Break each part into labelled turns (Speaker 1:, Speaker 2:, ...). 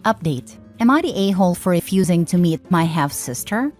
Speaker 1: Update. Am I the a-hole for refusing to meet my half-sister?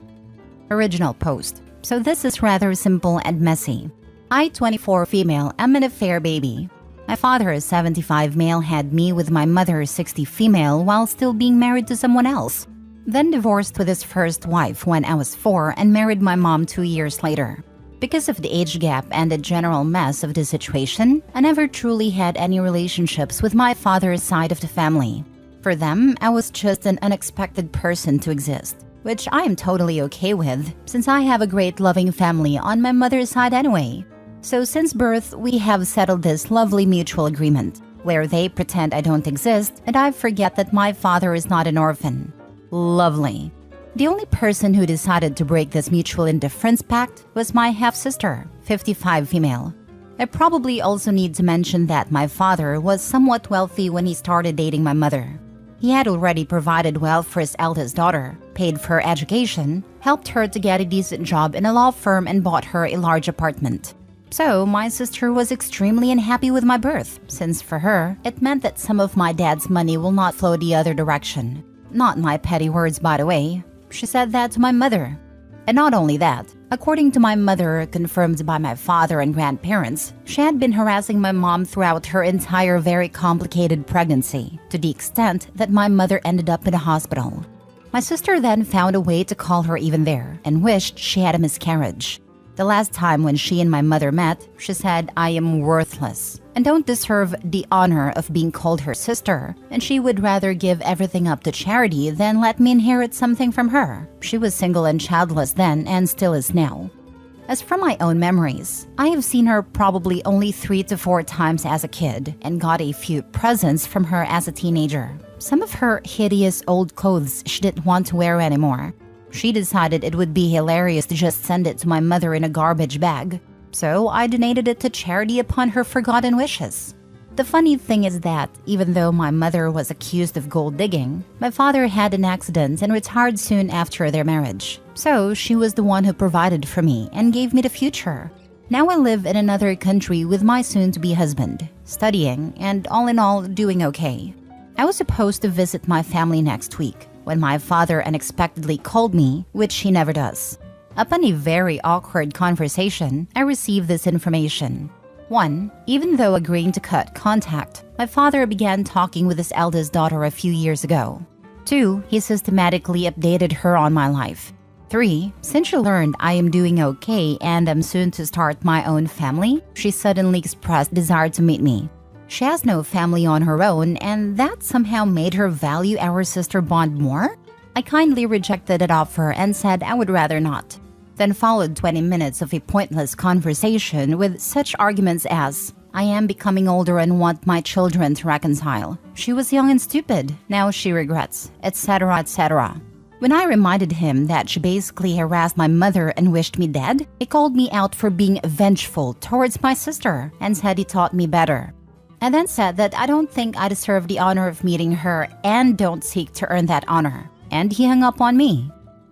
Speaker 1: Original post. So this is rather simple and messy. I, 24 female, am an affair baby. My father, 75 male, had me with my mother, 60 female, while still being married to someone else. Then divorced with his first wife when I was 4 and married my mom 2 years later. Because of the age gap and the general mess of the situation, I never truly had any relationships with my father's side of the family. For them, I was just an unexpected person to exist, which I am totally okay with, since I have a great loving family on my mother's side anyway. So since birth, we have settled this lovely mutual agreement, where they pretend I don't exist and I forget that my father is not an orphan. Lovely. The only person who decided to break this mutual indifference pact was my half-sister, 55 female. I probably also need to mention that my father was somewhat wealthy when he started dating my mother. He had already provided well for his eldest daughter, paid for her education, helped her to get a decent job in a law firm, and bought her a large apartment. So my sister was extremely unhappy with my birth, since for her, it meant that some of my dad's money will not flow the other direction. Not my petty words, by the way. She said that to my mother. And not only that, according to my mother, confirmed by my father and grandparents, she had been harassing my mom throughout her entire very complicated pregnancy, to the extent that my mother ended up in a hospital. My sister then found a way to call her even there, and wished she had a miscarriage. The last time when she and my mother met, she said, "I am worthless and don't deserve the honor of being called her sister, and she would rather give everything up to charity than let me inherit something from her." She was single and childless then and still is now. As for my own memories, I have seen her probably only 3 to 4 times as a kid and got a few presents from her as a teenager. Some of her hideous old clothes she didn't want to wear anymore. She decided it would be hilarious to just send it to my mother in a garbage bag. So I donated it to charity upon her forgotten wishes. The funny thing is that, even though my mother was accused of gold digging, my father had an accident and retired soon after their marriage. So she was the one who provided for me and gave me the future. Now I live in another country with my soon-to-be husband, studying, and all in all, doing okay. I was supposed to visit my family next week, when my father unexpectedly called me, which he never does. Upon a very awkward conversation, I received this information. 1. Even though agreeing to cut contact, my father began talking with his eldest daughter a few years ago. 2. He systematically updated her on my life. 3. Since she learned I am doing okay and am soon to start my own family, she suddenly expressed desire to meet me. She has no family on her own, and that somehow made her value our sister bond more? I kindly rejected that offer and said I would rather not. Then followed 20 minutes of a pointless conversation with such arguments as, "I am becoming older and want my children to reconcile. She was young and stupid, now she regrets," etc., etc. When I reminded him that she basically harassed my mother and wished me dead, he called me out for being vengeful towards my sister and said he taught me better. I then said that I don't think I deserve the honor of meeting her and don't seek to earn that honor. And he hung up on me.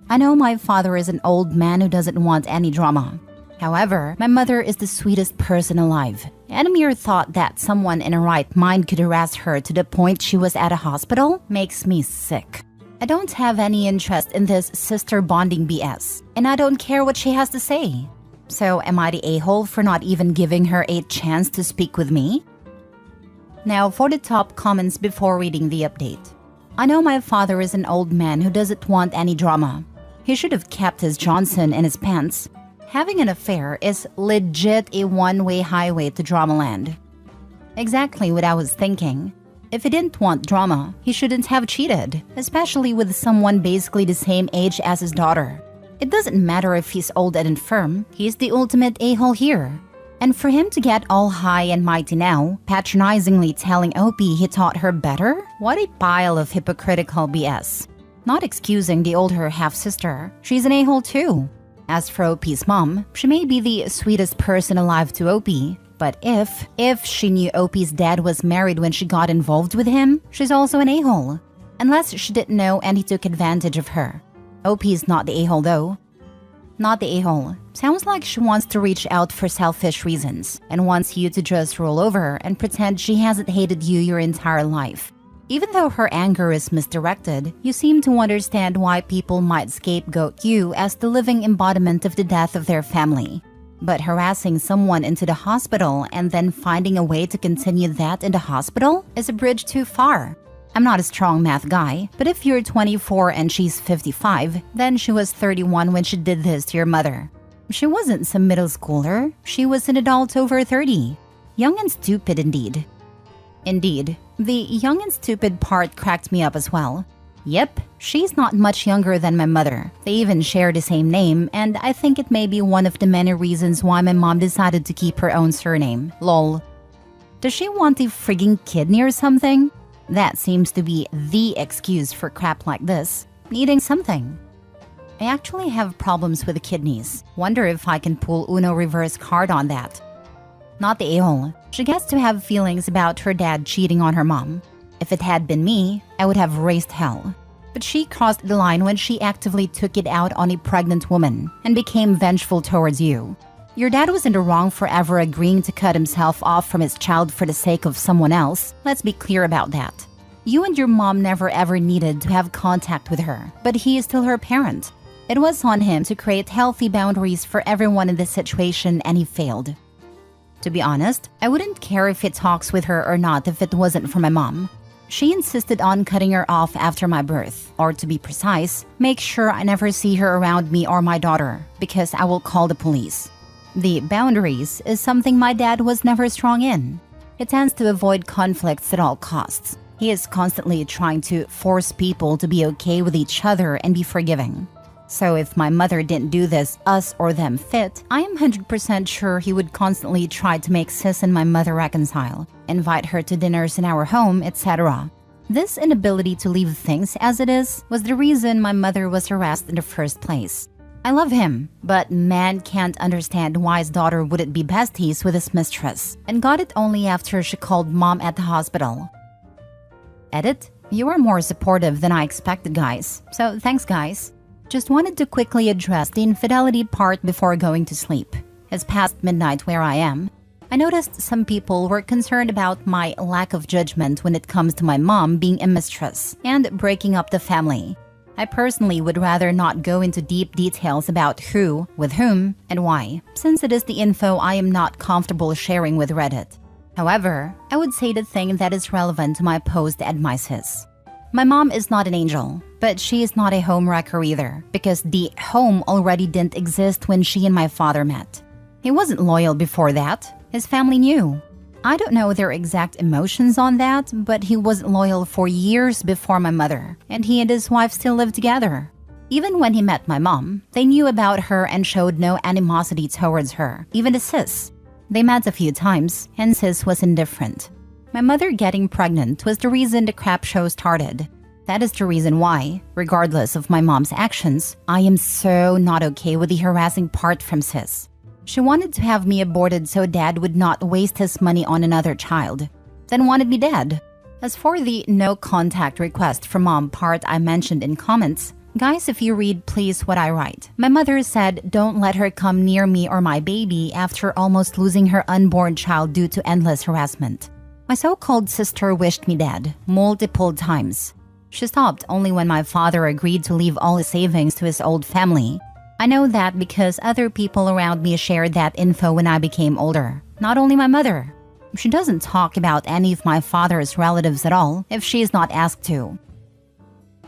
Speaker 1: I know my father is an old man who doesn't want any drama. However, my mother is the sweetest person alive. And a mere thought that someone in a right mind could harass her to the point she was at a hospital makes me sick. I don't have any interest in this sister bonding BS, and I don't care what she has to say. So am I the a-hole for not even giving her a chance to speak with me? Now for the top comments before reading the update. I know my father is an old man who doesn't want any drama. He should have kept his Johnson in his pants. Having an affair is legit a one-way highway to dramaland. Exactly what I was thinking. If he didn't want drama, he shouldn't have cheated, especially with someone basically the same age as his daughter. It doesn't matter if he's old and infirm, he's the ultimate a-hole here. And for him to get all high and mighty now, patronizingly telling Opie he taught her better? What a pile of hypocritical BS. Not excusing the older half-sister, she's an a-hole too. As for Opie's mom, she may be the sweetest person alive to Opie, but if she knew Opie's dad was married when she got involved with him, she's also an a-hole. Unless she didn't know and he took advantage of her. Opie's not the a-hole though. Not the a-hole. Sounds like she wants to reach out for selfish reasons and wants you to just roll over and pretend she hasn't hated you your entire life. Even though her anger is misdirected, you seem to understand why people might scapegoat you as the living embodiment of the death of their family. But harassing someone into the hospital and then finding a way to continue that in the hospital is a bridge too far. I'm not a strong math guy, but if you're 24 and she's 55, then she was 31 when she did this to your mother. She wasn't some middle schooler, she was an adult over 30. Young and stupid indeed. Indeed, the young and stupid part cracked me up as well. Yep, she's not much younger than my mother. They even share the same name, and I think it may be one of the many reasons why my mom decided to keep her own surname. Lol. Does she want a frigging kidney or something? That seems to be the excuse for crap like this. Needing something. I actually have problems with the kidneys. Wonder if I can pull Uno reverse card on that. Not the a-hole. She gets to have feelings about her dad cheating on her mom. If it had been me, I would have raised hell. But she crossed the line when she actively took it out on a pregnant woman and became vengeful towards you. Your dad was in the wrong for ever agreeing to cut himself off from his child for the sake of someone else. Let's be clear about that. You and your mom never ever needed to have contact with her, but he is still her parent. It was on him to create healthy boundaries for everyone in this situation, and he failed. To be honest, I wouldn't care if he talks with her or not if it wasn't for my mom. She insisted on cutting her off after my birth, or to be precise, make sure I never see her around me or my daughter, because I will call the police. The boundaries is something my dad was never strong in. He tends to avoid conflicts at all costs. He is constantly trying to force people to be okay with each other and be forgiving. So if my mother didn't do this us or them fit, I am 100% sure he would constantly try to make sis and my mother reconcile, invite her to dinners in our home, etc. This inability to leave things as it is was the reason my mother was harassed in the first place. I love him, but man can't understand why his daughter wouldn't be besties with his mistress, and got it only after she called mom at the hospital. Edit, you are more supportive than I expected, guys, so thanks guys. Just wanted to quickly address the infidelity part before going to sleep. It's past midnight where I am. I noticed some people were concerned about my lack of judgment when it comes to my mom being a mistress and breaking up the family. I personally would rather not go into deep details about who, with whom, and why, since it is the info I am not comfortable sharing with Reddit. However, I would say the thing that is relevant to my post and my sis. My mom is not an angel, but she is not a homewrecker either, because the home already didn't exist when she and my father met. He wasn't loyal before that. His family knew. I don't know their exact emotions on that, but he wasn't loyal for years before my mother, and he and his wife still lived together. Even when he met my mom, they knew about her and showed no animosity towards her, even to sis. They met a few times, and sis was indifferent. My mother getting pregnant was the reason the crap show started. That is the reason why, regardless of my mom's actions, I am so not okay with the harassing part from sis. She wanted to have me aborted so dad would not waste his money on another child, then wanted me dead. As for the no contact request from mom part I mentioned in comments, guys, if you read please what I write. My mother said don't let her come near me or my baby after almost losing her unborn child due to endless harassment. My so-called sister wished me dead multiple times. She stopped only when my father agreed to leave all his savings to his old family. I know that because other people around me shared that info when I became older, not only my mother. She doesn't talk about any of my father's relatives at all if she is not asked to.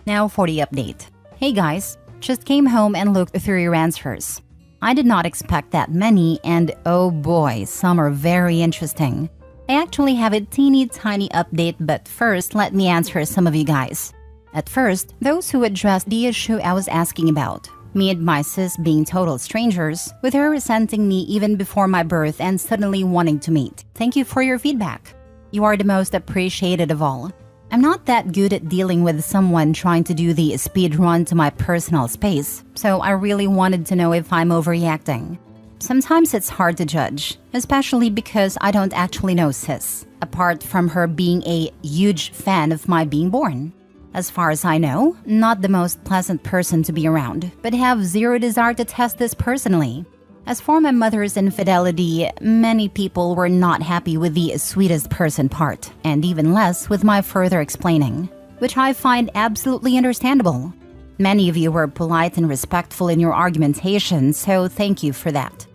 Speaker 1: Now for the update. Hey guys, just came home and looked through your answers. I did not expect that many, and oh boy, some are very interesting. I actually have a teeny tiny update, but first let me answer some of you guys. At first, those who addressed the issue I was asking about. Me and my sis being total strangers, with her resenting me even before my birth and suddenly wanting to meet. Thank you for your feedback. You are the most appreciated of all. I'm not that good at dealing with someone trying to do the speed run to my personal space, so I really wanted to know if I'm overreacting. Sometimes it's hard to judge, especially because I don't actually know sis, apart from her being a huge fan of my being born. As far as I know, not the most pleasant person to be around, but have zero desire to test this personally. As for my mother's infidelity, many people were not happy with the sweetest person part, and even less with my further explaining, which I find absolutely understandable. Many of you were polite and respectful in your argumentation, so thank you for that.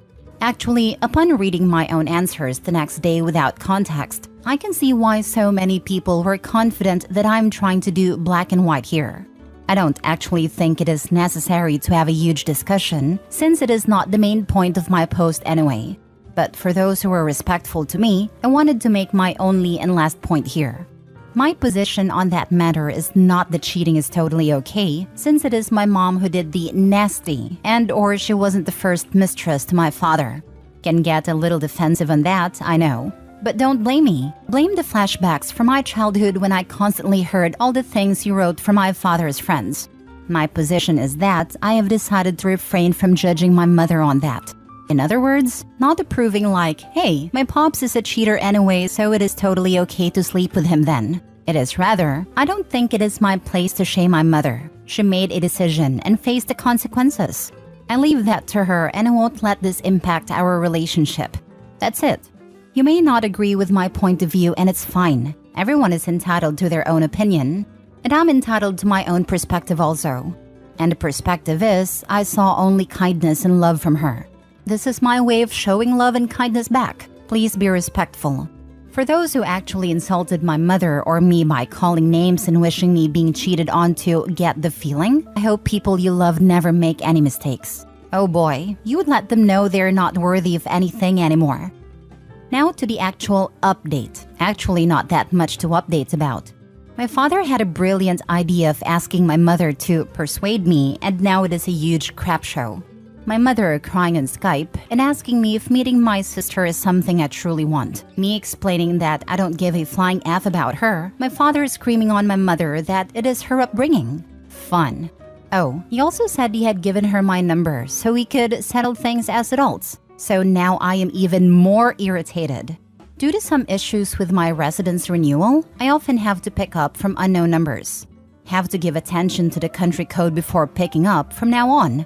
Speaker 1: Actually, upon reading my own answers the next day without context, I can see why so many people were confident that I'm trying to do black and white here. I don't actually think it is necessary to have a huge discussion, since it is not the main point of my post anyway. But for those who were respectful to me, I wanted to make my only and last point here. My position on that matter is not that cheating is totally okay, since it is my mom who did the nasty, and/or she wasn't the first mistress to my father. Can get a little defensive on that, I know. But don't blame me. Blame the flashbacks from my childhood when I constantly heard all the things you wrote from my father's friends. My position is that I have decided to refrain from judging my mother on that. In other words, not approving like, hey, my pops is a cheater anyway, so it is totally okay to sleep with him then. It is rather, I don't think it is my place to shame my mother. She made a decision and faced the consequences. I leave that to her and I won't let this impact our relationship. That's it. You may not agree with my point of view and it's fine. Everyone is entitled to their own opinion. And I'm entitled to my own perspective also. And the perspective is, I saw only kindness and love from her. This is my way of showing love and kindness back. Please be respectful. For those who actually insulted my mother or me by calling names and wishing me being cheated on to get the feeling, I hope people you love never make any mistakes. Oh boy, you would let them know they're not worthy of anything anymore. Now to the actual update. Actually not that much to update about. My father had a brilliant idea of asking my mother to persuade me, and now it is a huge crap show. My mother crying on Skype and asking me if meeting my sister is something I truly want. Me explaining that I don't give a flying F about her. My father screaming on my mother that it is her upbringing. Fun. Oh, he also said he had given her my number so we could settle things as adults. So now I am even more irritated. Due to some issues with my residence renewal, I often have to pick up from unknown numbers. Have to give attention to the country code before picking up from now on.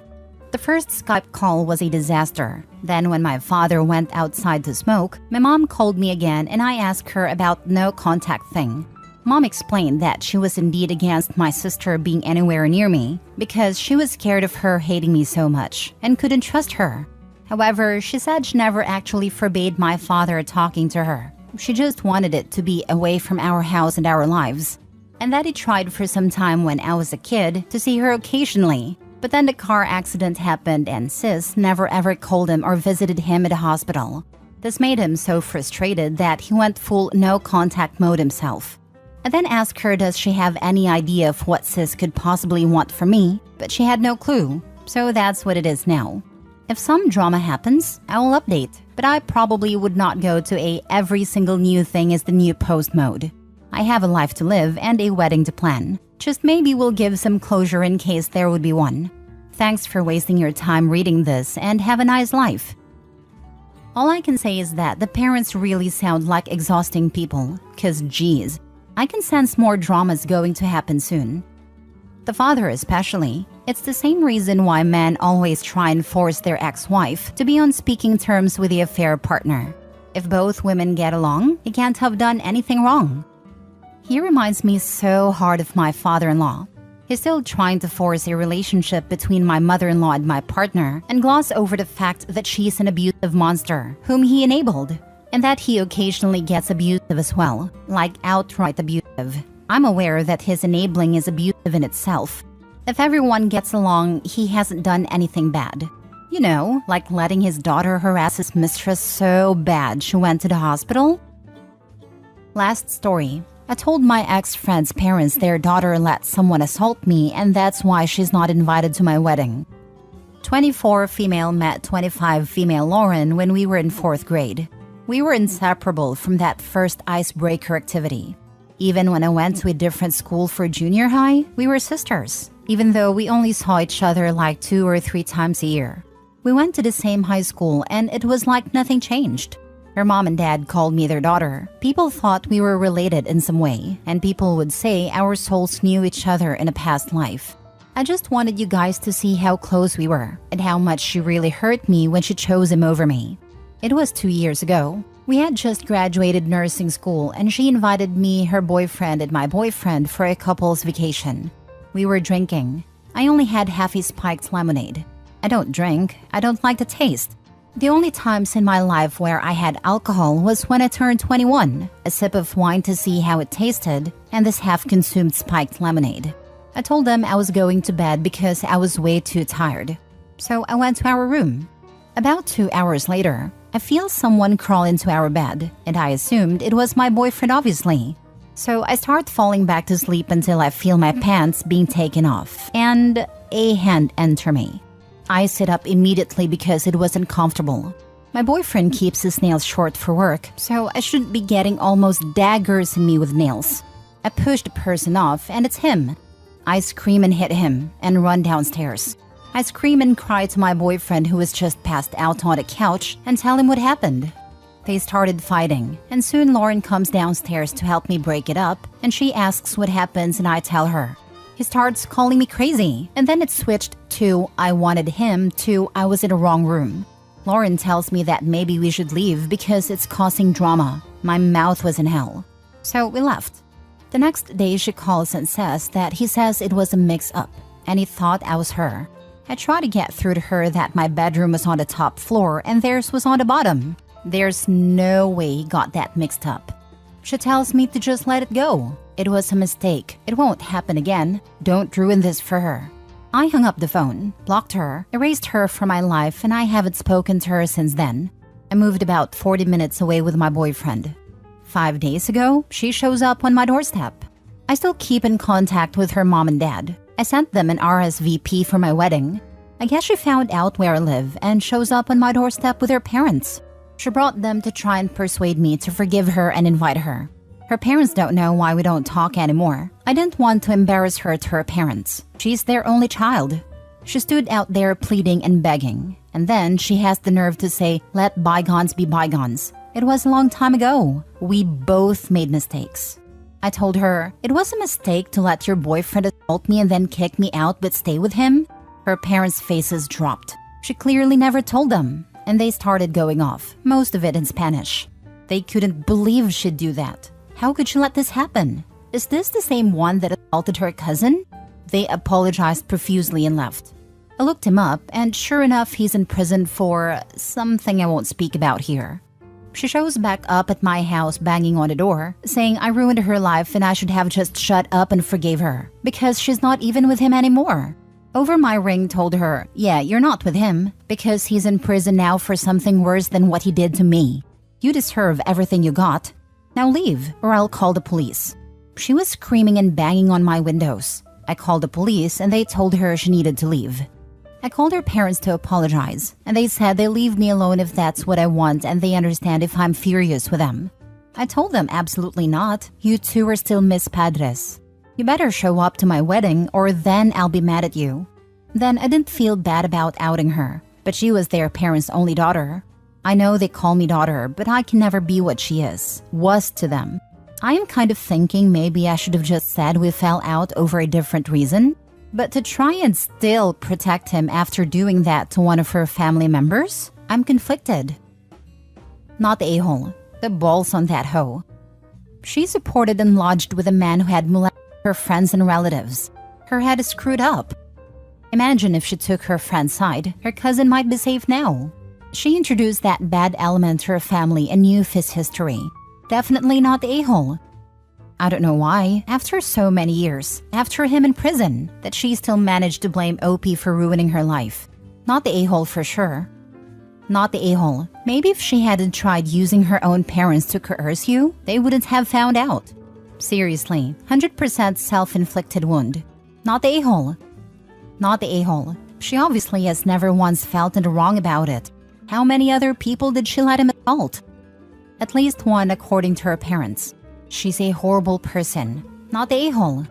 Speaker 1: The first Skype call was a disaster. Then when my father went outside to smoke, my mom called me again and I asked her about no contact thing. Mom explained that she was indeed against my sister being anywhere near me because she was scared of her hating me so much and couldn't trust her. However, she said she never actually forbade my father talking to her. She just wanted it to be away from our house and our lives. And that he tried for some time when I was a kid to see her occasionally. But then the car accident happened and Sis never ever called him or visited him at the hospital. This made him so frustrated that he went full no-contact mode himself. I then asked her does she have any idea of what Sis could possibly want from me, but she had no clue. So that's what it is now. If some drama happens, I will update, but I probably would not go to a every single new thing is the new post mode. I have a life to live and a wedding to plan. Just maybe we'll give some closure in case there would be one. Thanks for wasting your time reading this and have a nice life. All I can say is that the parents really sound like exhausting people, cause geez, I can sense more dramas going to happen soon. The father especially. It's the same reason why men always try and force their ex-wife to be on speaking terms with the affair partner. If both women get along, he can't have done anything wrong. He reminds me so hard of my father-in-law. He's still trying to force a relationship between my mother-in-law and my partner and gloss over the fact that she's an abusive monster whom he enabled, and that he occasionally gets abusive as well, like outright abusive. I'm aware that his enabling is abusive in itself. If everyone gets along, he hasn't done anything bad. You know, like letting his daughter harass his mistress so bad she went to the hospital. Last story. I told my ex-friend's parents their daughter let someone assault me and that's why she's not invited to my wedding. 24 female met 25 female Lauren when we were in 4th grade. We were inseparable from that first icebreaker activity. Even when I went to a different school for junior high, we were sisters, even though we only saw each other like 2 or 3 times a year. We went to the same high school and it was like nothing changed. Her mom and dad called me their daughter. People thought we were related in some way, and people would say our souls knew each other in a past life. I just wanted you guys to see how close we were and how much she really hurt me when she chose him over me. It was 2 years ago. We had just graduated nursing school and she invited me, her boyfriend, and my boyfriend for a couple's vacation. We were drinking. I only had half a spiked lemonade. I don't drink. I don't like the taste. The only times in my life where I had alcohol was when I turned 21, a sip of wine to see how it tasted, and this half-consumed spiked lemonade. I told them I was going to bed because I was way too tired. So I went to our room. About 2 hours later, I feel someone crawl into our bed, and I assumed it was my boyfriend obviously. So I start falling back to sleep until I feel my pants being taken off, and a hand enter me. I sit up immediately because it wasn't comfortable. My boyfriend keeps his nails short for work, so I shouldn't be getting almost daggers in me with nails. I push the person off, and it's him. I scream and hit him, and run downstairs. I scream and cry to my boyfriend who was just passed out on the couch and tell him what happened. They started fighting, and soon Lauren comes downstairs to help me break it up, and she asks what happens and I tell her. He starts calling me crazy, and then it switched to I wanted him to I was in the wrong room. Lauren tells me that maybe we should leave because it's causing drama. My mouth was in hell. So we left. The next day she calls and says that he says it was a mix-up, and he thought I was her. I try to get through to her that my bedroom was on the top floor and theirs was on the bottom. There's no way he got that mixed up. She tells me to just let it go. It was a mistake. It won't happen again. Don't ruin this for her. I hung up the phone, blocked her, erased her from my life, and I haven't spoken to her since then. I moved about 40 minutes away with my boyfriend. 5 days ago, she shows up on my doorstep. I still keep in contact with her mom and dad. I sent them an RSVP for my wedding. I guess she found out where I live and shows up on my doorstep with her parents. She brought them to try and persuade me to forgive her and invite her. Her parents don't know why we don't talk anymore. I didn't want to embarrass her to her parents. She's their only child. She stood out there pleading and begging. And then she has the nerve to say, let bygones be bygones. It was a long time ago. We both made mistakes. I told her, it was a mistake to let your boyfriend assault me and then kick me out but stay with him. Her parents' faces dropped. She clearly never told them. And they started going off, most of it in Spanish. They couldn't believe she'd do that. How could she let this happen? Is this the same one that assaulted her cousin? They apologized profusely and left. I looked him up, and sure enough, he's in prison for something I won't speak about here. She shows back up at my house banging on the door, saying I ruined her life and I should have just shut up and forgave her, because she's not even with him anymore. Over my ring told her, yeah, you're not with him, because he's in prison now for something worse than what he did to me. You deserve everything you got. Now leave, or I'll call the police. She was screaming and banging on my windows. I called the police and they told her she needed to leave. I called her parents to apologize, and they said they'll leave me alone if that's what I want and they understand if I'm furious with them. I told them absolutely not. You two are still mis padres. You better show up to my wedding or then I'll be mad at you. Then I didn't feel bad about outing her, but she was their parents' only daughter. I know they call me daughter, but I can never be what she was to them. I am kind of thinking maybe I should have just said we fell out over a different reason. But to try and still protect him after doing that to one of her family members, I'm conflicted. Not the a-hole, the balls on that hoe. She supported and lodged with a man who had molested her friends and relatives. Her head is screwed up. Imagine if she took her friend's side, her cousin might be safe now. She introduced that bad element to her family and knew his history. Definitely not the a-hole. I don't know why, after so many years, after him in prison, that she still managed to blame OP for ruining her life. Not the a-hole for sure. Not the a-hole. Maybe if she hadn't tried using her own parents to coerce you, they wouldn't have found out. Seriously, 100% self-inflicted wound. Not the a-hole. Not the a-hole. She obviously has never once felt in the wrong about it. How many other people did she let him assault? At least one according to her parents. She's a horrible person. Not the a-hole.